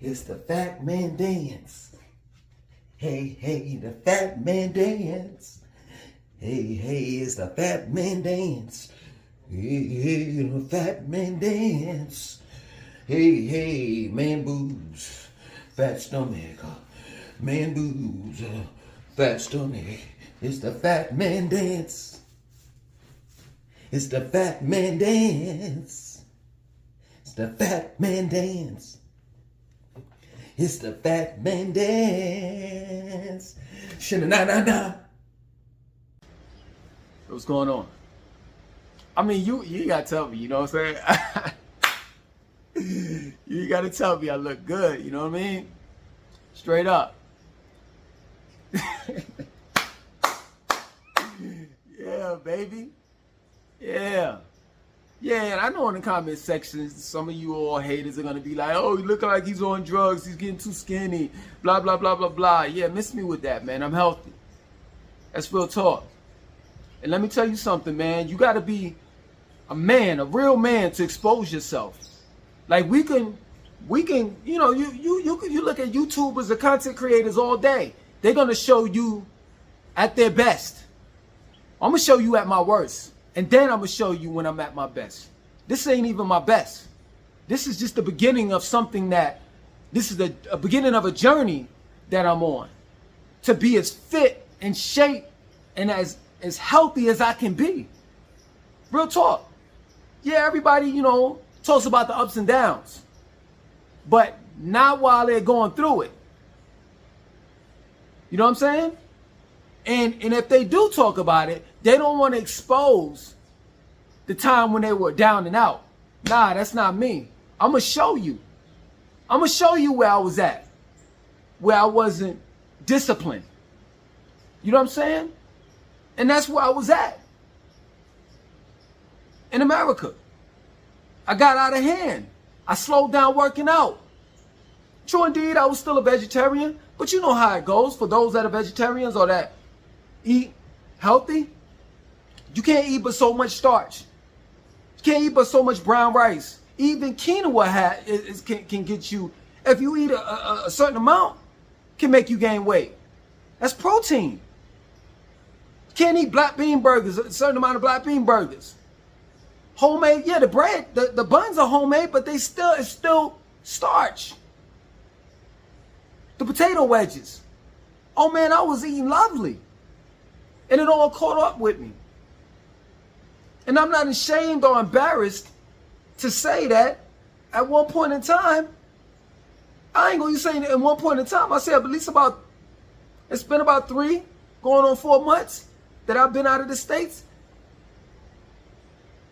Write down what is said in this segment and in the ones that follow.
It's the fat man dance. Hey, hey, the fat man dance. Hey, hey, it's the fat man dance. Hey, hey, the fat man dance. Hey, hey, man boobs, fat stomach. Man boobs, fat stomach. It's the fat man dance. It's the fat man dance. It's the fat man dance. It's the fat man dance. Sha-na-na-na-na. What's going on? I mean, you gotta tell me, you know what I'm saying? You gotta tell me I look good, you know what I mean? Straight up. Yeah, baby. Yeah. Yeah, and I know in the comment section, some of you all haters are going to be like, oh, he looking like he's on drugs, he's getting too skinny, blah, blah, blah, blah, blah. Yeah, miss me with that, man. I'm healthy. That's real talk. And let me tell you something, man. You got to be a man, a real man, to expose yourself. Like we can, you know, you look at YouTubers or content creators all day. They're going to show you at their best. I'm going to show you at my worst. And then I'm going to show you when I'm at my best. This ain't even my best. This is just the beginning of something this is a beginning of a journey that I'm on. To be as fit and shape and as healthy as I can be. Real talk. Yeah, everybody, you know, talks about the ups and downs. But not while they're going through it. You know what I'm saying? And if they do talk about it, they don't want to expose the time when they were down and out. Nah, that's not me. I'm going to show you. I'm going to show you where I was at. Where I wasn't disciplined. You know what I'm saying? And that's where I was at. In America. I got out of hand. I slowed down working out. True indeed, I was still a vegetarian. But you know how it goes for those that are vegetarians or that eat healthy. You can't eat but so much starch. You can't eat but so much brown rice. Even quinoa can get you, if you eat a certain amount, can make you gain weight. That's protein. You can't eat black bean burgers, a certain amount of black bean burgers. Homemade, yeah, the bread, the buns are homemade, but it's still starch. The potato wedges. Oh man, I was eating lovely. And it all caught up with me. And I'm not ashamed or embarrassed to say that at one point in time, I ain't going to say at one point in time, I said at least it's been about 3, going on 4 months that I've been out of the States.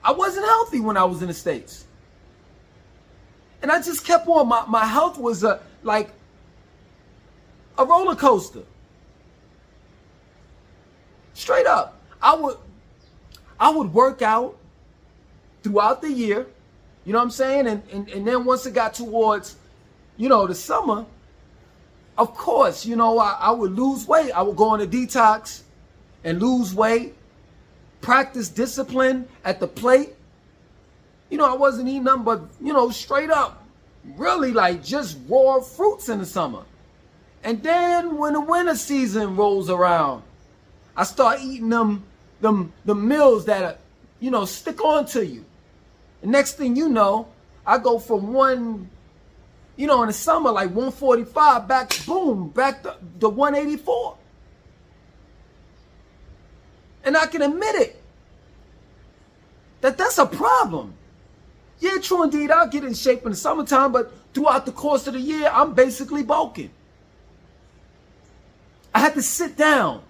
I wasn't healthy when I was in the States. And I just kept on, my health was like a roller coaster. Straight up. I would work out throughout the year, you know what I'm saying? And then once it got towards, you know, the summer, of course, you know, I would lose weight. I would go on a detox and lose weight, practice discipline at the plate. You know, I wasn't eating nothing but, you know, straight up, really like just raw fruits in the summer. And then when the winter season rolls around, I start eating them meals that, you know, stick on to you. The next thing you know, I go from you know, in the summer, like 145 back to 184. And I can admit it. That's a problem. Yeah, true indeed, I'll get in shape in the summertime, but throughout the course of the year, I'm basically bulking. I had to sit down.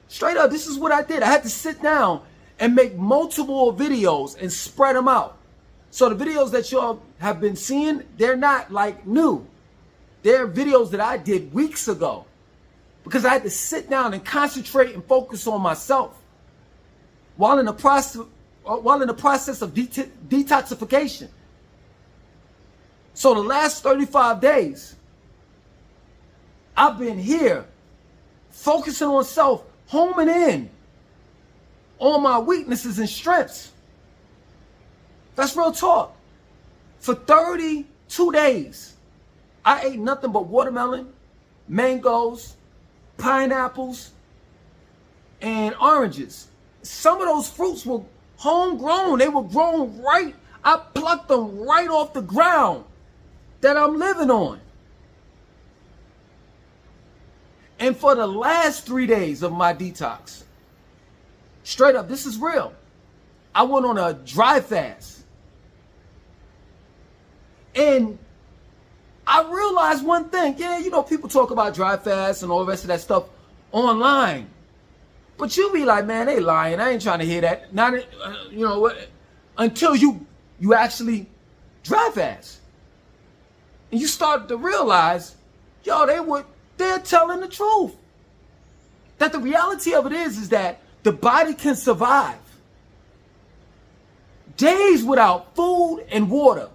Straight up, this is what I did. I had to sit down and make multiple videos and spread them out. So the videos that y'all have been seeing, they're not like new. They're videos that I did weeks ago. Because I had to sit down and concentrate and focus on myself. While in the process of detoxification. So the last 35 days, I've been here focusing on self, homing in on my weaknesses and strengths. That's real talk. For 30 2 days, I ate nothing but watermelon, mangoes, pineapples, and oranges. Some of those fruits were homegrown. They were grown right. I plucked them right off the ground that I'm living on. And for the last 3 days of my detox, straight up, this is real, I went on a dry fast. And I realized one thing. Yeah, you know, people talk about dry fast and all the rest of that stuff online. But you be like, man, they lying. I ain't trying to hear that. Not, you know, until you actually dry fast. And you start to realize, yo, they're telling the truth. That the reality of it is that the body can survive days without food and water.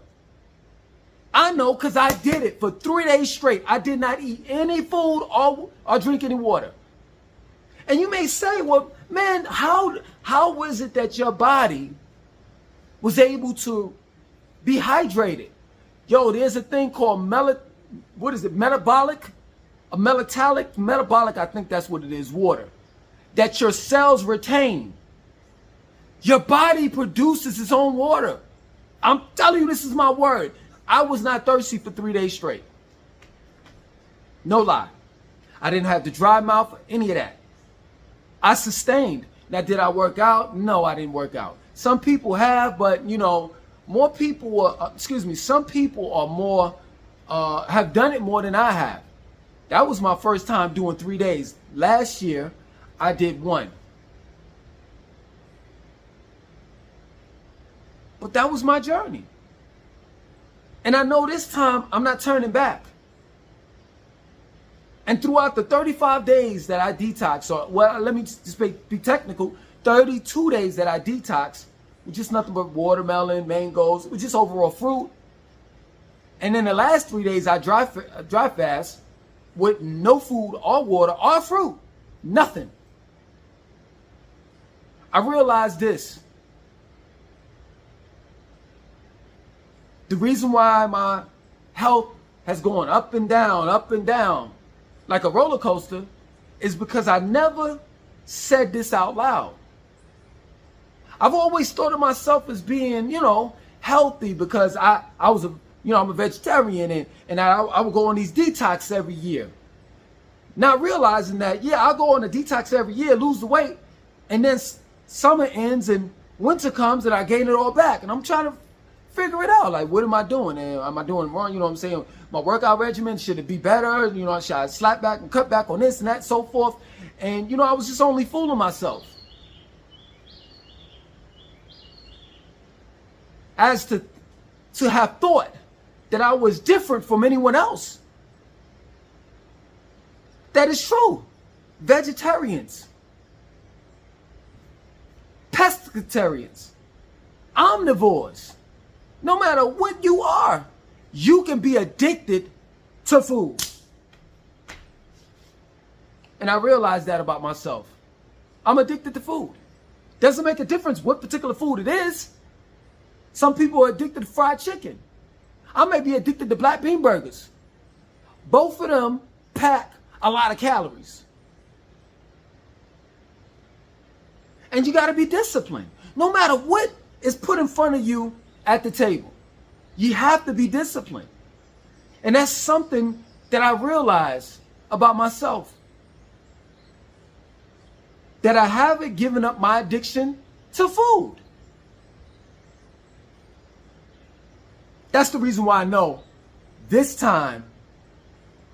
I know, because I did it for 3 days straight. I did not eat any food or drink any water. And you may say, well, man, how was it that your body was able to be hydrated? Yo, there's a thing called metabolic, I think that's what it is, water, that your cells retain. Your body produces its own water. I'm telling you, this is my word. I was not thirsty for 3 days straight. No lie. I didn't have the dry mouth, any of that. I sustained. Now, did I work out? No, I didn't work out. Some people have, but you know, some people are more, have done it more than I have. That was my first time doing 3 days. Last year, I did 1. But that was my journey. And I know this time I'm not turning back. And throughout the 35 days that I detox, or well, let me just be technical, 32 days that I detox with just nothing but watermelon, mangoes, with just overall fruit. And then the last 3 days I dry fast with no food or water or fruit, nothing. I realized this. The reason why my health has gone up and down, like a roller coaster, is because I never said this out loud. I've always thought of myself as being, you know, healthy because I was I'm a vegetarian and I would go on these detox every year. Not realizing that, yeah, I'll go on a detox every year, lose the weight, and then summer ends and winter comes and I gain it all back. And I'm trying to figure it out. Like, what am I doing? And am I doing wrong? You know what I'm saying? My workout regimen, should it be better? You know, should I slap back and cut back on this and that, so forth? And, you know, I was just only fooling myself. As to have thought that I was different from anyone else. That is true. Vegetarians, pescatarians, omnivores, no matter what you are, you can be addicted to food. And I realized that about myself. I'm addicted to food. Doesn't make a difference what particular food it is. Some people are addicted to fried chicken. I may be addicted to black bean burgers. Both of them pack a lot of calories. And you got to be disciplined. No matter what is put in front of you at the table, you have to be disciplined. And that's something that I realized about myself. That I haven't given up my addiction to food. That's the reason why I know this time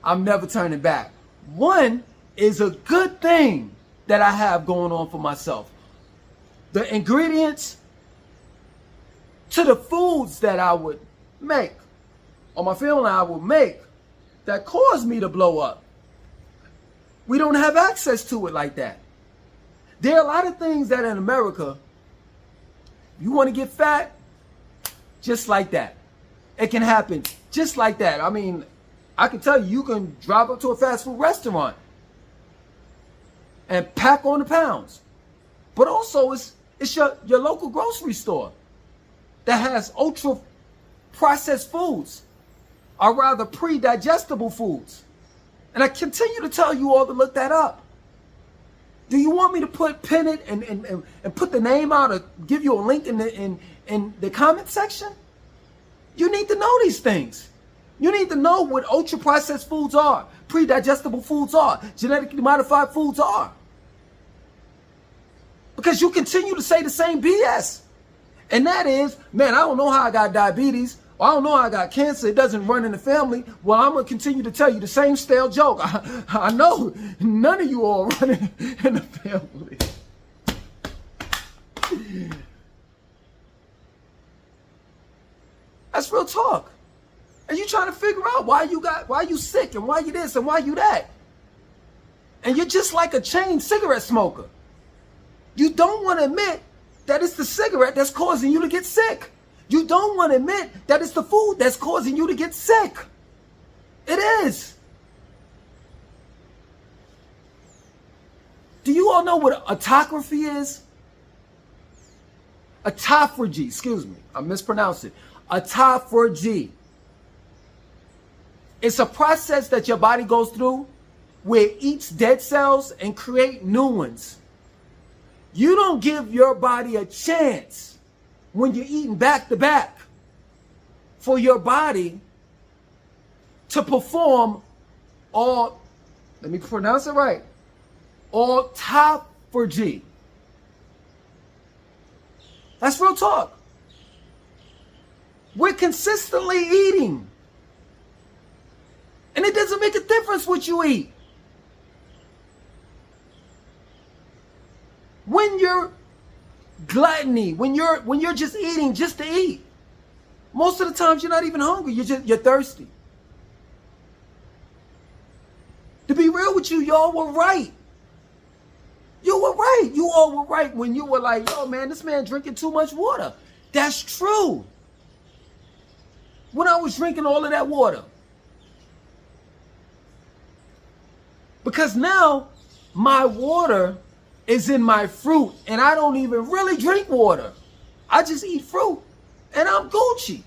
I'm never turning back. One is a good thing that I have going on for myself. The ingredients to the foods that I would make, or my family I would make, that caused me to blow up. We don't have access to it like that. There are a lot of things that in America, you want to get fat, just like that. It can happen just like that. I mean, I can tell you, you can drive up to a fast food restaurant and pack on the pounds. But also, it's your local grocery store that has ultra processed foods are rather pre-digestible foods. And I continue to tell you all to look that up. Do you want me to pin it and put the name out or give you a link in the comment section? You need to know these things. You need to know what ultra-processed foods are, pre-digestible foods are, genetically modified foods are. Because you continue to say the same BS. And that is, man, I don't know how I got diabetes. Or I don't know how I got cancer. It doesn't run in the family. Well, I'm going to continue to tell you the same stale joke. I know none of you all running in the family. That's real talk. And you trying to figure out why you sick and why you this and why you that. And you're just like a chain cigarette smoker. You don't want to admit that it's the cigarette that's causing you to get sick. You don't want to admit that it's the food that's causing you to get sick. It is. Do you all know what autophagy is? Autophagy, excuse me, I mispronounced it. Autophagy. It's a process that your body goes through where it eats dead cells and create new ones. You don't give your body a chance when you're eating back to back for your body to perform all, let me pronounce it right, autophagy. That's real talk. We're consistently eating. And it doesn't make a difference what you eat. When you're gluttony, when you're just eating just to eat, most of the times you're not even hungry, you're thirsty. To be real with you, y'all were right. You were right. You all were right when you were like, yo, man, this man drinking too much water. That's true. When I was drinking all of that water. Because now my water is in my fruit and I don't even really drink water. I just eat fruit and I'm Gucci.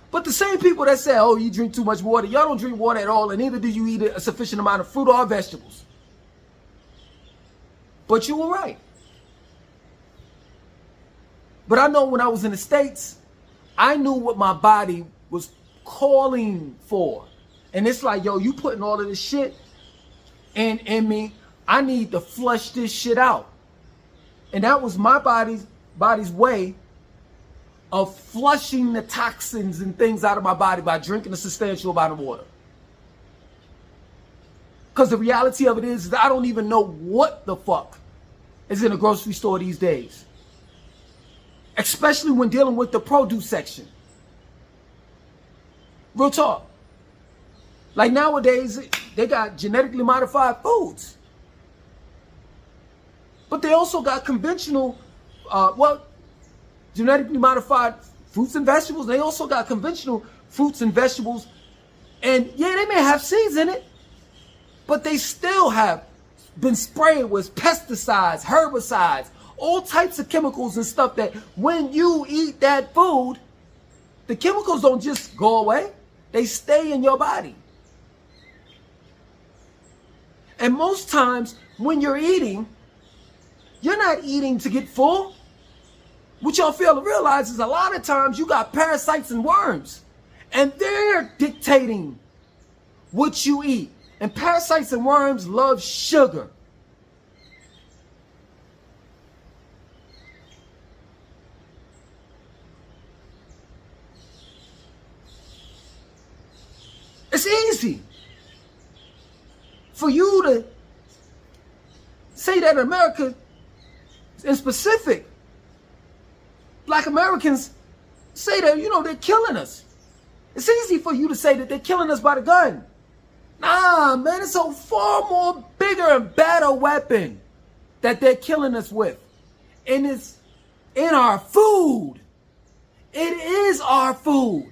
But the same people that say, oh, you drink too much water, y'all don't drink water at all, and neither do you eat a sufficient amount of fruit or vegetables. But you were right. But I know when I was in the States, I knew what my body was calling for. And it's like, yo, you putting all of this shit in me. I need to flush this shit out. And that was my body's way of flushing the toxins and things out of my body by drinking a substantial amount of water. Because the reality of it is that I don't even know what the fuck is in a grocery store these days. Especially when dealing with the produce section. Real talk. Like nowadays, they got genetically modified foods. But they also got conventional, genetically modified fruits and vegetables. They also got conventional fruits and vegetables. And yeah, they may have seeds in it, but they still have been sprayed with pesticides, herbicides, all types of chemicals and stuff that when you eat that food, the chemicals don't just go away. They stay in your body. And most times when you're eating, you're not eating to get full. What y'all fail to realize is a lot of times you got parasites and worms. And they're dictating what you eat. And parasites and worms love sugar. It's easy for you to say that America, in specific, Black Americans, say that, they're killing us. It's easy for you to say that they're killing us by the gun. Nah, man, it's a far more bigger and better weapon that they're killing us with. And it's in our food. It is our food.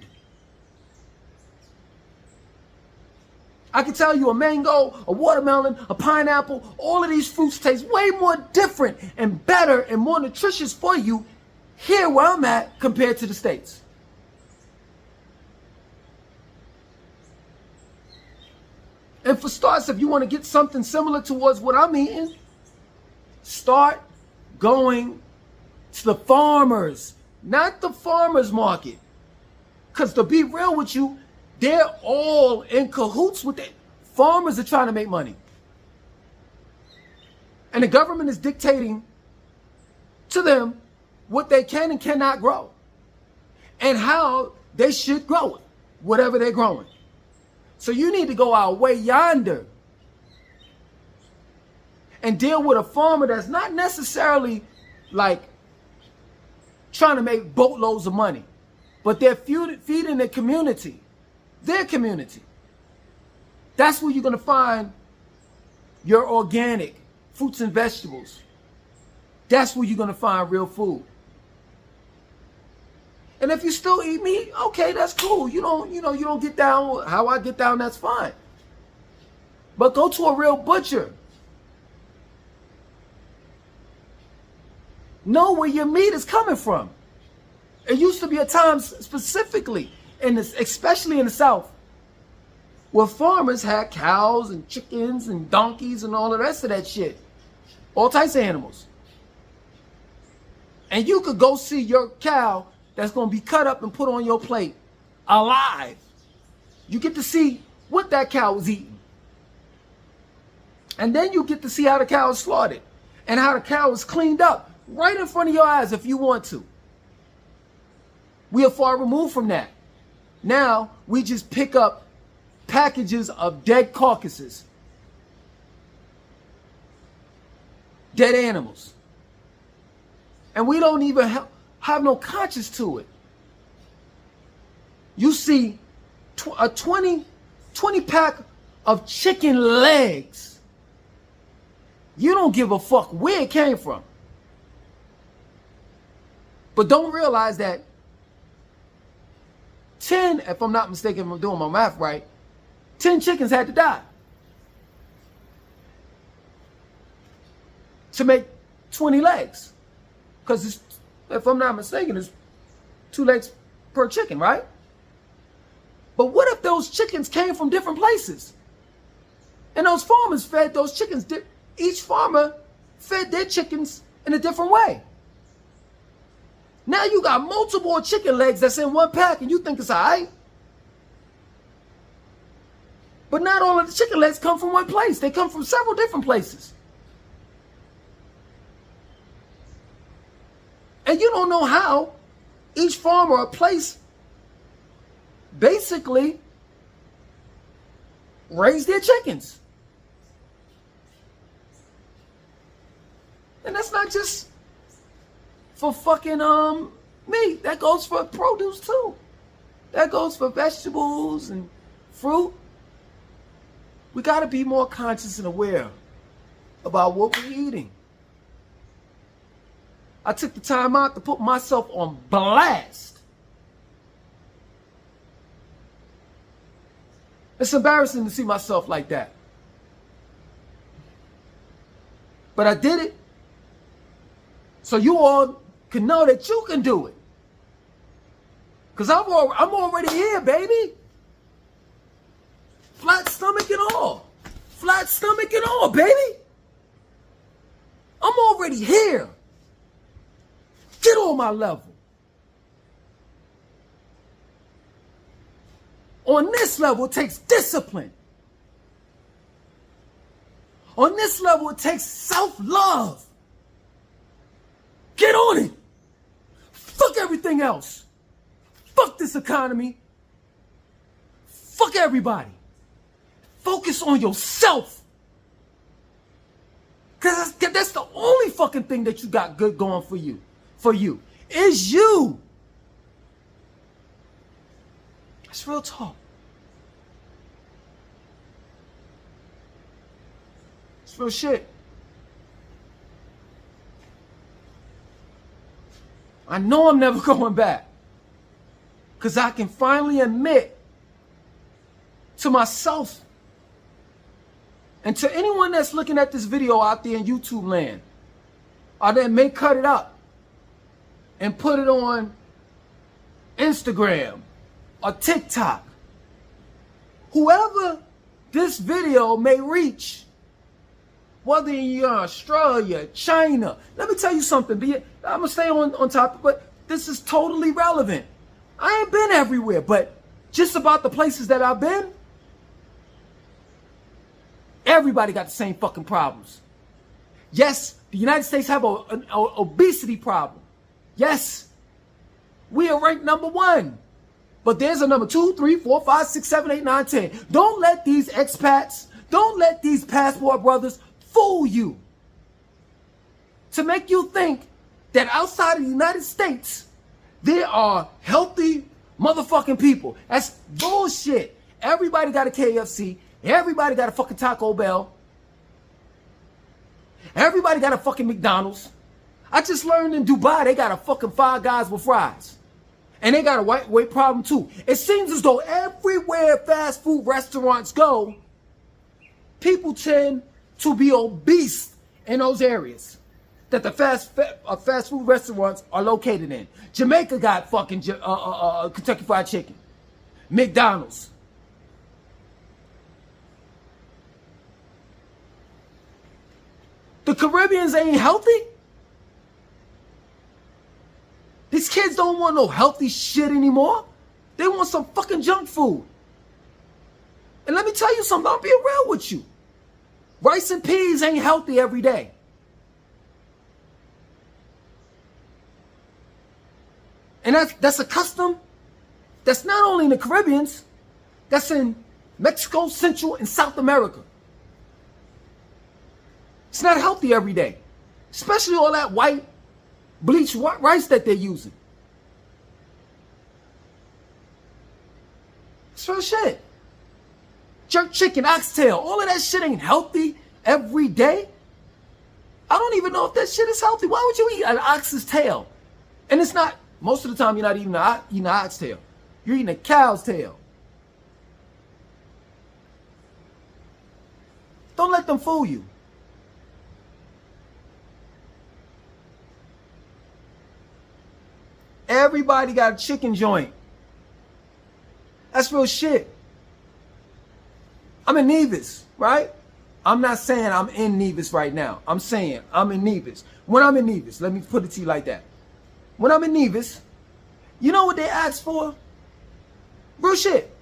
I can tell you a mango, a watermelon, a pineapple, all of these fruits taste way more different and better and more nutritious for you here where I'm at compared to the States. And for starts, if you want to get something similar towards what I'm eating, start going to the farmers, not the farmers market. Because to be real with you, they're all in cahoots with it. Farmers are trying to make money. And the government is dictating to them what they can and cannot grow. And how they should grow it, whatever they're growing. So you need to go out way yonder and deal with a farmer that's not necessarily like trying to make boatloads of money, but they're feeding their community. Their community. That's where you're going to find your organic fruits and vegetables. That's where you're going to find real food. And if you still eat meat, okay, that's cool. You don't get down how I get down, that's fine. But go to a real butcher. Know where your meat is coming from. It used to be a time specifically, especially in the South, where farmers had cows and chickens and donkeys and all the rest of that shit. All types of animals. And you could go see your cow that's going to be cut up and put on your plate alive. You get to see what that cow was eating. And then you get to see how the cow is slaughtered and how the cow is cleaned up right in front of your eyes if you want to. We are far removed from that. Now we just pick up packages of dead carcasses, dead animals, and we don't even have no conscience to it. You see a 20 pack of chicken legs. You don't give a fuck where it came from. But don't realize that 10, if I'm not mistaken, if I'm doing my math right, 10 chickens had to die to make 20 legs. Because if I'm not mistaken, it's 2 legs per chicken, right? But what if those chickens came from different places? And those farmers fed those chickens. Each farmer fed their chickens in a different way. Now you got multiple chicken legs that's in one pack and you think it's all right. But not all of the chicken legs come from one place. They come from several different places. And you don't know how each farm or a place basically raise their chickens. And that's not just for fucking meat. That goes for produce too. That goes for vegetables and fruit. We got to be more conscious and aware about what we're eating. I took the time out to put myself on blast. It's embarrassing to see myself like that. But I did it so you all can know that you can do it. Because I'm already here, baby. Flat stomach and all. Flat stomach and all, baby. I'm already here. Get on my level. On this level, it takes discipline. On this level, it takes self-love. Get on it. Fuck everything else. Fuck this economy. Fuck everybody. Focus on yourself. Because that's the only fucking thing that you got good going for you. For you. Is you. That's real talk. It's real shit. I know I'm never going back. Because I can finally admit to myself and to anyone that's looking at this video out there in YouTube land, or that may cut it up and put it on Instagram or TikTok. Whoever this video may reach, whether you're Australia, China. Let me tell you something. I'm going to stay on topic, but this is totally relevant. I ain't been everywhere, but just about the places that I've been, everybody got the same fucking problems. Yes, the United States have an obesity problem. Yes, we are ranked number 1. But there's a number 2, 3, 4, 5, 6, 7, 8, 9, 10. Don't let these expats, don't let these passport brothers fool you to make you think that outside of the United States, there are healthy motherfucking people. That's bullshit. Everybody got a KFC. Everybody got a fucking Taco Bell. Everybody got a fucking McDonald's. I just learned in Dubai, they got a fucking Five Guys with fries. And they got a white weight problem too. It seems as though everywhere fast food restaurants go, people tend to be obese in those areas that the fast food restaurants are located in. Jamaica got fucking Kentucky Fried Chicken. McDonald's. The Caribbeans ain't healthy. These kids don't want no healthy shit anymore. They want some fucking junk food. And let me tell you something, I'll be real with you. Rice and peas ain't healthy every day. And that's a custom that's not only in the Caribbeans, that's in Mexico, Central, and South America. It's not healthy every day. Especially all that white bleached rice that they're using. It's real shit. Jerk chicken, oxtail, all of that shit ain't healthy every day. I don't even know if that shit is healthy. Why would you eat an ox's tail? And it's not, most of the time you're not eating an oxtail. You're eating a cow's tail. Don't let them fool you. Everybody got a chicken joint. That's real shit. I'm in Nevis, right? I'm not saying I'm in Nevis right now. I'm saying I'm in Nevis. When I'm in Nevis, let me put it to you like that. When I'm in Nevis, you know what they ask for? Real shit.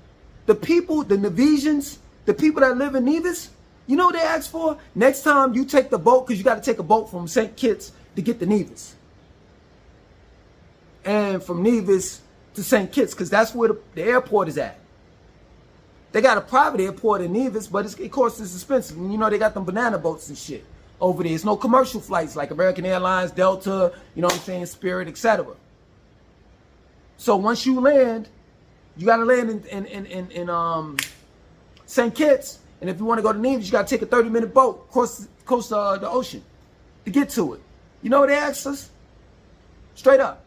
The people, the Nevesians, the people that live in Nevis, you know what they ask for? Next time you take the boat, because you got to take a boat from St. Kitts to get to Nevis. And from Nevis to St. Kitts, because that's where the airport is at. They got a private airport in Nevis, but of course it's expensive. And you know they got them banana boats and shit over there. It's no commercial flights like American Airlines, Delta, you know what I'm saying, Spirit, etc. So once you land, you got to land in St. Kitts, and if you want to go to Nevis, you got to take a 30-minute boat across the ocean to get to it. You know what they asked us? Straight up.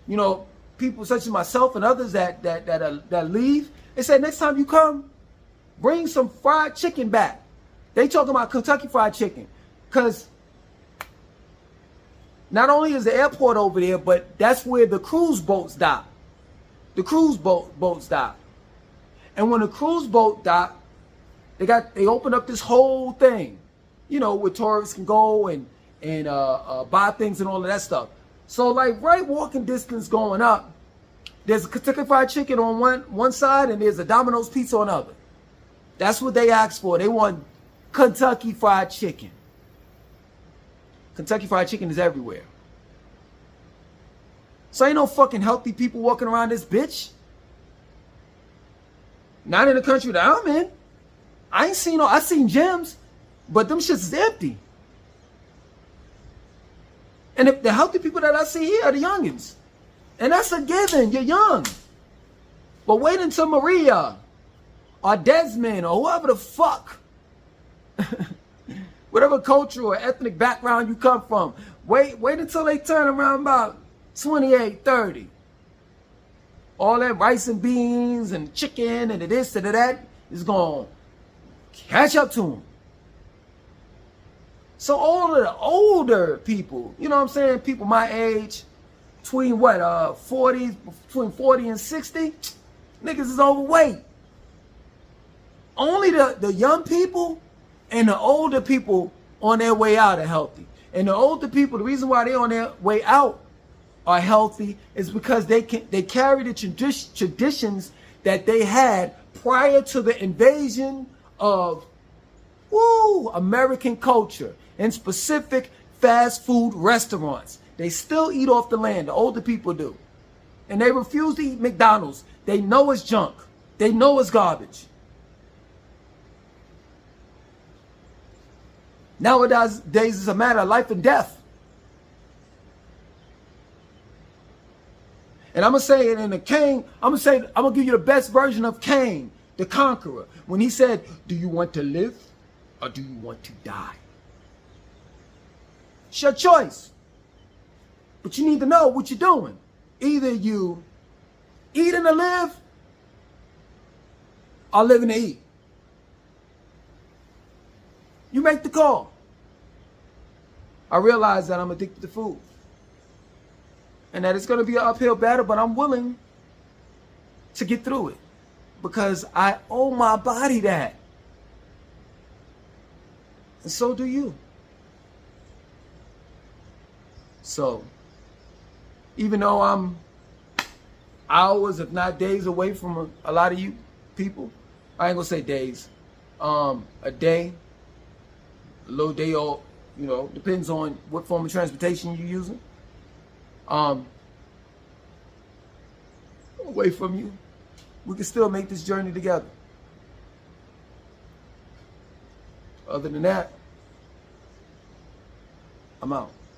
You know, people such as myself and others that leave, they said next time you come, bring some fried chicken back. They talking about Kentucky Fried Chicken, because not only is the airport over there, but that's where the cruise boats dock. The cruise boats dock. And when the cruise boat dock, they open up this whole thing, you know, where tourists can go and buy things and all of that stuff. So like right walking distance going up, there's a Kentucky Fried Chicken on one side and there's a Domino's Pizza on the other. That's what they asked for. They want Kentucky Fried Chicken. Kentucky Fried Chicken is everywhere. So ain't no fucking healthy people walking around this bitch. Not in the country that I'm in. I seen gyms, but them shits is empty. And the healthy people that I see here are the youngins. And that's a given. You're young. But wait until Maria or Desmond or whoever the fuck, whatever cultural or ethnic background you come from, wait until they turn around about 28, 30. All that rice and beans and chicken and the this and the that is going to catch up to them. So all of the older people, you know what I'm saying, people my age, between what, 40, between 40 and 60, niggas is overweight. only the young people and the older people on their way out are healthy. And the older people, the reason why they're on their way out are healthy is because they carry the traditions that they had prior to the invasion of American culture, and specific fast food restaurants. They still eat off the land, the older people do. And they refuse to eat McDonald's. They know it's junk. They know it's garbage. Nowadays, it's a matter of life and death. And I'm going to say it in the Cain, I'm going to give you the best version of Cain, the conqueror, when he said, do you want to live or do you want to die? It's your choice. But you need to know what you're doing. Either you eating to live or living to eat. You make the call. I realize that I'm addicted to food. And that it's going to be an uphill battle, but I'm willing to get through it. Because I owe my body that. And so do you. So, even though I'm hours, if not days away from a lot of you people, I ain't going to say days, a day, a little day or, depends on what form of transportation you're using. Away from you, we can still make this journey together. Other than that, I'm out.